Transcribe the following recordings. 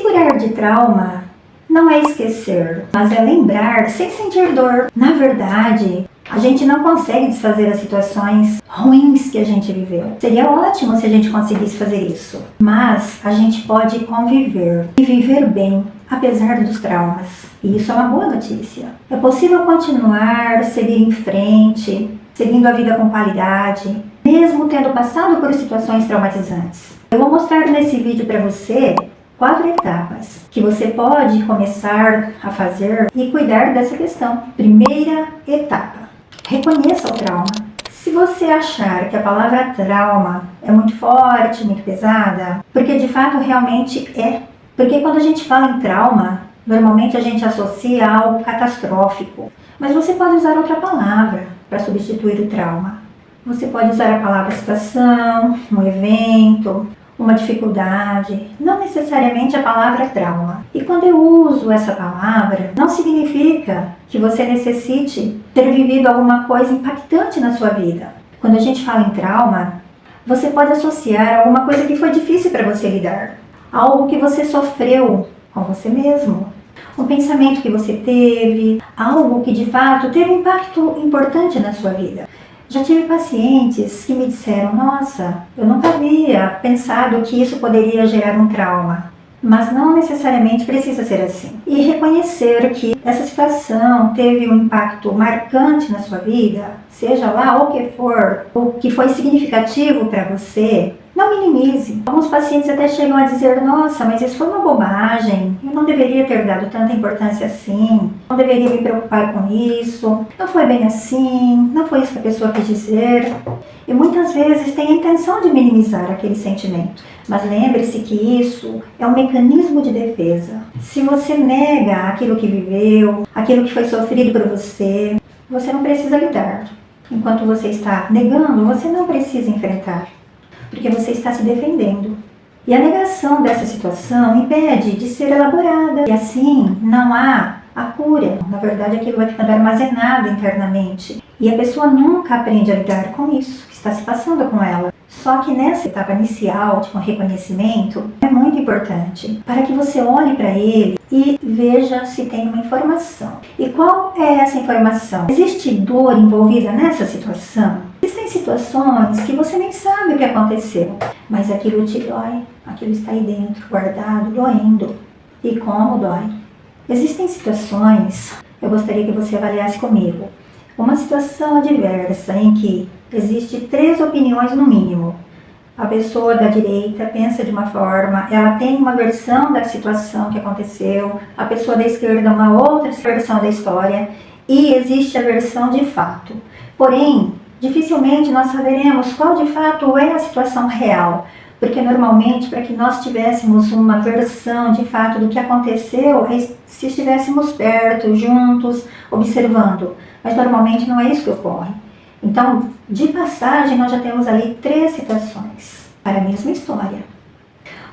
curar de trauma não é esquecer, mas é lembrar sem sentir dor. Na verdade, a gente não consegue desfazer as situações ruins que a gente viveu. Seria ótimo se a gente conseguisse fazer isso. Mas a gente pode conviver e viver bem, apesar dos traumas. E isso é uma boa notícia. É possível continuar, seguir em frente, seguindo a vida com qualidade, mesmo tendo passado por situações traumatizantes. Eu vou mostrar nesse vídeo para você 4 etapas que você pode começar a fazer e cuidar dessa questão. Primeira etapa: reconheça o trauma. Se você achar que a palavra trauma é muito forte, muito pesada, porque de fato realmente é. Porque quando a gente fala em trauma, normalmente a gente associa a algo catastrófico. Mas você pode usar outra palavra para substituir o trauma. Você pode usar a palavra situação, um evento, uma dificuldade, não necessariamente a palavra trauma. E quando eu uso essa palavra, não significa que você necessite ter vivido alguma coisa impactante na sua vida. Quando a gente fala em trauma, você pode associar alguma coisa que foi difícil para você lidar, algo que você sofreu com você mesmo, um pensamento que você teve, algo que de fato teve um impacto importante na sua vida. Já tive pacientes que me disseram: nossa, eu nunca havia pensado que isso poderia gerar um trauma. Mas não necessariamente precisa ser assim. E reconhecer que essa situação teve um impacto marcante na sua vida, seja lá o que for, o que foi significativo para você, não minimize. Alguns pacientes até chegam a dizer: nossa, mas isso foi uma bobagem, eu não deveria ter dado tanta importância assim, não deveria me preocupar com isso, não foi bem assim, não foi isso que a pessoa quis dizer. E muitas vezes tem a intenção de minimizar aquele sentimento. Mas lembre-se que isso é um mecanismo de defesa. Se você nega aquilo que viveu, aquilo que foi sofrido por você, você não precisa lidar. Enquanto você está negando, você não precisa enfrentar, porque você está se defendendo. E a negação dessa situação impede de ser elaborada. E assim, não há a cura. Na verdade, aquilo vai ficando armazenado internamente. E a pessoa nunca aprende a lidar com isso que está se passando com ela. Só que nessa etapa inicial de reconhecimento é muito importante para que você olhe para ele e veja se tem uma informação. E qual é essa informação? Existe dor envolvida nessa situação? Existem situações que você nem sabe o que aconteceu, mas aquilo te dói, aquilo está aí dentro, guardado, doendo. E como dói? Existem situações, eu gostaria que você avaliasse comigo, uma situação adversa em que existe 3 opiniões no mínimo. A pessoa da direita pensa de uma forma, ela tem uma versão da situação que aconteceu, a pessoa da esquerda uma outra versão da história, e existe a versão de fato. Porém, dificilmente nós saberemos qual de fato é a situação real, porque normalmente para que nós tivéssemos uma versão de fato do que aconteceu, se estivéssemos perto, juntos, observando. Mas normalmente não é isso que ocorre. Então, de passagem, nós já temos ali 3 situações para a mesma história.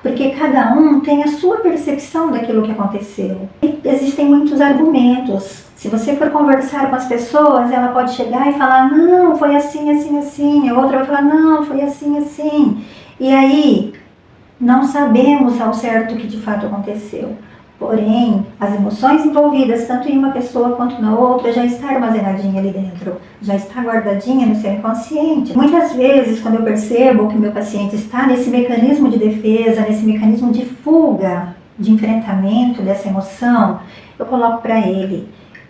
Porque cada um tem a sua percepção daquilo que aconteceu. E existem muitos argumentos. Se você for conversar com as pessoas, ela pode chegar e falar: não, foi assim, assim, assim. A outra vai falar: não, foi assim, assim. E aí, não sabemos ao certo o que de fato aconteceu. Porém, as emoções envolvidas, tanto em uma pessoa quanto na outra, já está armazenadinha ali dentro, já está guardadinha no seu inconsciente. Muitas vezes, quando eu percebo que o meu paciente está nesse mecanismo de defesa, nesse mecanismo de fuga, de enfrentamento dessa emoção, eu coloco para ele: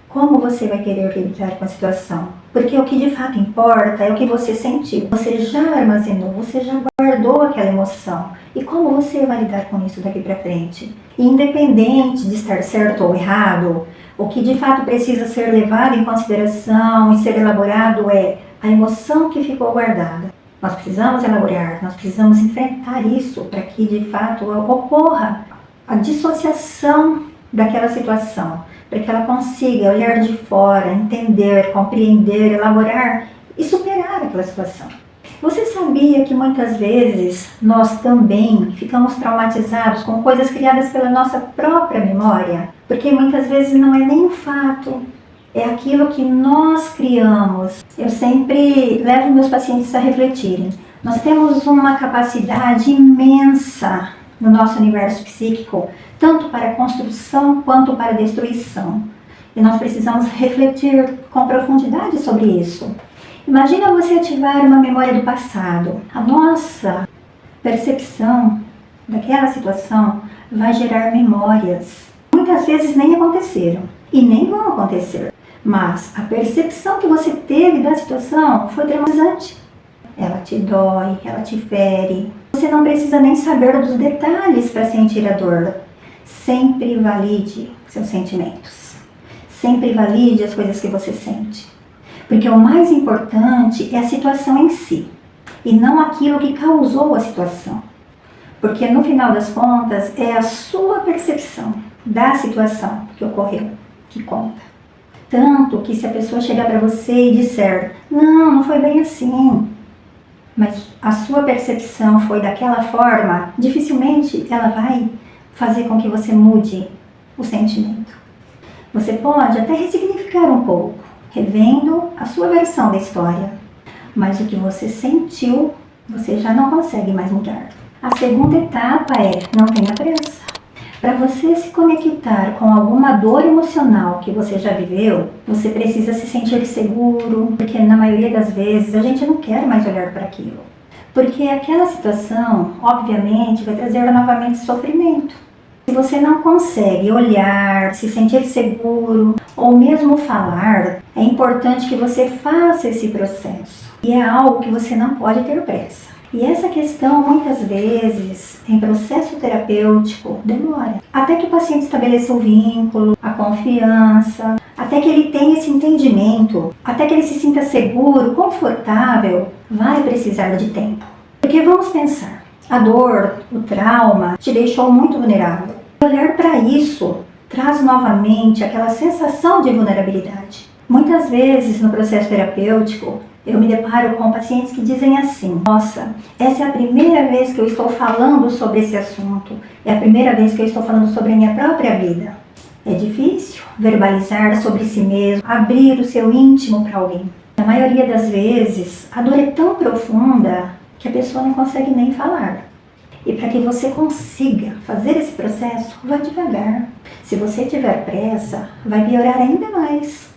como você vai querer lidar com a situação? Porque o que de fato importa é o que você sentiu. Você já armazenou, você já guardou aquela emoção. E como você vai lidar com isso daqui para frente? E independente de estar certo ou errado, o que de fato precisa ser levado em consideração e ser elaborado é a emoção que ficou guardada. Nós precisamos elaborar, nós precisamos enfrentar isso para que de fato ocorra a dissociação daquela situação, para que ela consiga olhar de fora, entender, compreender, elaborar e superar aquela situação. Você sabia que muitas vezes nós também ficamos traumatizados com coisas criadas pela nossa própria memória? Porque muitas vezes não é nem um fato, é aquilo que nós criamos. Eu sempre levo meus pacientes a refletirem. Nós temos uma capacidade imensa no nosso universo psíquico, tanto para construção quanto para destruição. E nós precisamos refletir com profundidade sobre isso. Imagina você ativar uma memória do passado. A nossa percepção daquela situação vai gerar memórias. Muitas vezes nem aconteceram e nem vão acontecer. Mas a percepção que você teve da situação foi traumatizante. Ela te dói, ela te fere. Você não precisa nem saber dos detalhes para sentir a dor. Sempre valide seus sentimentos. Sempre valide as coisas que você sente. Porque o mais importante é a situação em si, e não aquilo que causou a situação. Porque no final das contas é a sua percepção da situação que ocorreu que conta. Tanto que se a pessoa chegar para você e disser, não foi bem assim, mas a sua percepção foi daquela forma, dificilmente ela vai fazer com que você mude o sentimento. Você pode até ressignificar um pouco, revendo a sua versão da história, mas o que você sentiu, você já não consegue mais mudar. A segunda etapa é, não tenha pressa. Para você se conectar com alguma dor emocional que você já viveu, você precisa se sentir seguro, porque na maioria das vezes a gente não quer mais olhar para aquilo. Porque aquela situação, obviamente, vai trazer novamente sofrimento. Se você não consegue olhar, se sentir seguro ou mesmo falar, é importante que você faça esse processo. E é algo que você não pode ter pressa. E essa questão, muitas vezes, em processo terapêutico, demora. Até que o paciente estabeleça o vínculo, a confiança, até que ele tenha esse entendimento, até que ele se sinta seguro, confortável, vai precisar de tempo. Porque vamos pensar, a dor, o trauma, te deixou muito vulnerável. Olhar para isso traz novamente aquela sensação de vulnerabilidade. Muitas vezes no processo terapêutico, eu me deparo com pacientes que dizem assim, nossa, essa é a primeira vez que eu estou falando sobre esse assunto, é a primeira vez que eu estou falando sobre a minha própria vida. É difícil verbalizar sobre si mesmo, abrir o seu íntimo para alguém. Na maioria das vezes, a dor é tão profunda que a pessoa não consegue nem falar. E para que você consiga fazer esse processo, vá devagar. Se você tiver pressa, vai piorar ainda mais,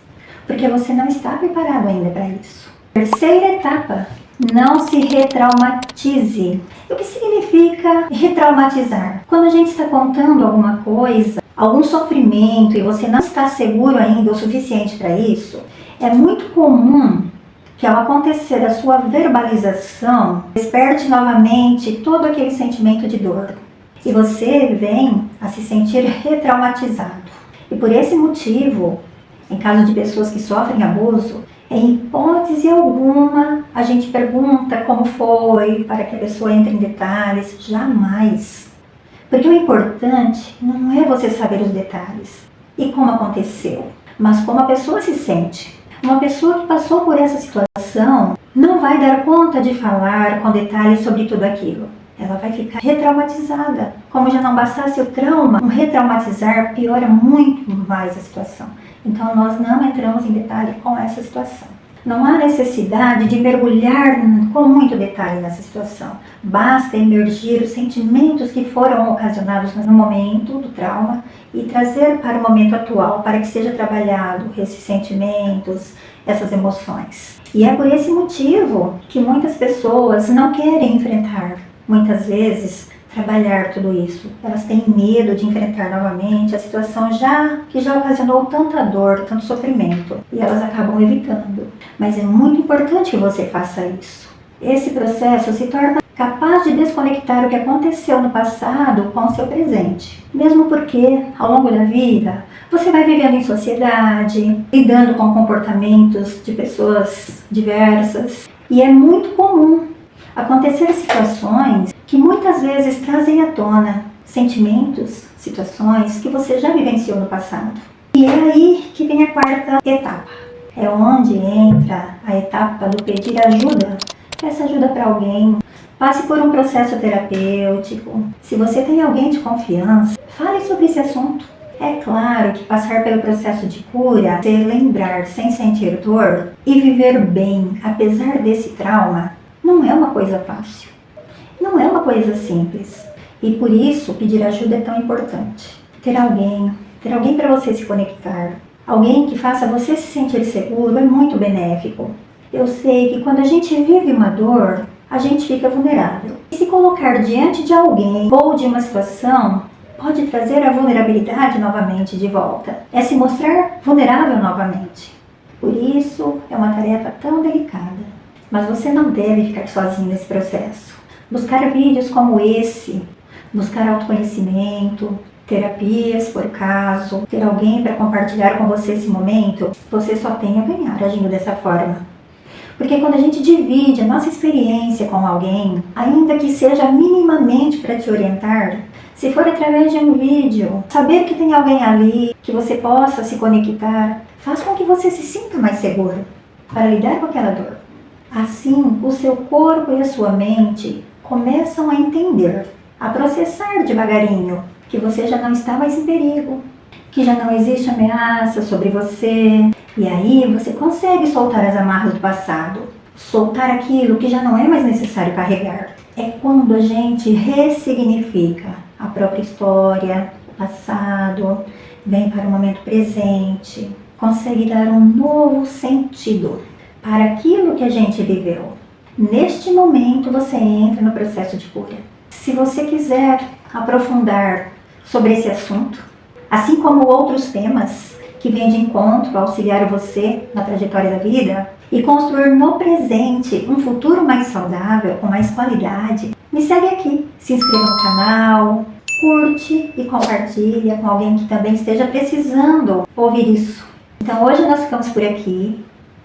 porque você não está preparado ainda para isso. Terceira etapa, não se retraumatize. O que significa retraumatizar? Quando a gente está contando alguma coisa, algum sofrimento e você não está seguro ainda o suficiente para isso, é muito comum que ao acontecer a sua verbalização, desperte novamente todo aquele sentimento de dor. E você vem a se sentir retraumatizado. E por esse motivo, em caso de pessoas que sofrem abuso, em hipótese alguma, a gente pergunta como foi, para que a pessoa entre em detalhes, jamais. Porque o importante não é você saber os detalhes e como aconteceu, mas como a pessoa se sente. Uma pessoa que passou por essa situação não vai dar conta de falar com detalhes sobre tudo aquilo. Ela vai ficar retraumatizada. Como já não bastasse o trauma, um retraumatizar piora muito mais a situação. Então nós não entramos em detalhe com essa situação. Não há necessidade de mergulhar com muito detalhe nessa situação. Basta emergir os sentimentos que foram ocasionados no momento do trauma e trazer para o momento atual, para que seja trabalhado esses sentimentos, essas emoções. E é por esse motivo que muitas pessoas não querem enfrentar, muitas vezes, trabalhar tudo isso. Elas têm medo de enfrentar novamente a situação que já ocasionou tanta dor, tanto sofrimento, e elas acabam evitando. Mas é muito importante que você faça isso. Esse processo se torna capaz de desconectar o que aconteceu no passado com o seu presente. Mesmo porque, ao longo da vida, você vai vivendo em sociedade, lidando com comportamentos de pessoas diversas, e é muito comum acontecer situações que muitas vezes trazem à tona sentimentos, situações que você já vivenciou no passado. E é aí que vem a quarta etapa. É onde entra a etapa do pedir ajuda. Peça ajuda para alguém. Passe por um processo terapêutico. Se você tem alguém de confiança, fale sobre esse assunto. É claro que passar pelo processo de cura, se lembrar sem sentir dor e viver bem apesar desse trauma, não é uma coisa fácil. Não é uma coisa simples. E por isso, pedir ajuda é tão importante. Ter alguém para você se conectar, alguém que faça você se sentir seguro é muito benéfico. Eu sei que quando a gente vive uma dor, a gente fica vulnerável. E se colocar diante de alguém ou de uma situação pode trazer a vulnerabilidade novamente de volta. É se mostrar vulnerável novamente. Por isso, é uma tarefa tão delicada. Mas você não deve ficar sozinho nesse processo. Buscar vídeos como esse, buscar autoconhecimento, terapias por caso, ter alguém para compartilhar com você esse momento, você só tem a ganhar agindo dessa forma. Porque quando a gente divide a nossa experiência com alguém, ainda que seja minimamente para te orientar, se for através de um vídeo, saber que tem alguém ali, que você possa se conectar, faz com que você se sinta mais seguro para lidar com aquela dor. Assim, o seu corpo e a sua mente começam a entender, a processar devagarinho, que você já não está mais em perigo, que já não existe ameaça sobre você. E aí você consegue soltar as amarras do passado, soltar aquilo que já não é mais necessário carregar. É quando a gente ressignifica a própria história, o passado, vem para o momento presente, consegue dar um novo sentido para aquilo que a gente viveu. Neste momento você entra no processo de cura. Se você quiser aprofundar sobre esse assunto, assim como outros temas que vêm de encontro a auxiliar você na trajetória da vida e construir no presente um futuro mais saudável, com mais qualidade, me segue aqui, se inscreva no canal, curte e compartilha com alguém que também esteja precisando ouvir isso. Então hoje nós ficamos por aqui.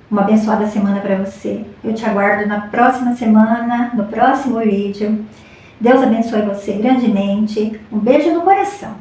Uma abençoada semana para você. Eu te aguardo na próxima semana, no próximo vídeo. Deus abençoe você grandemente. Um beijo no coração.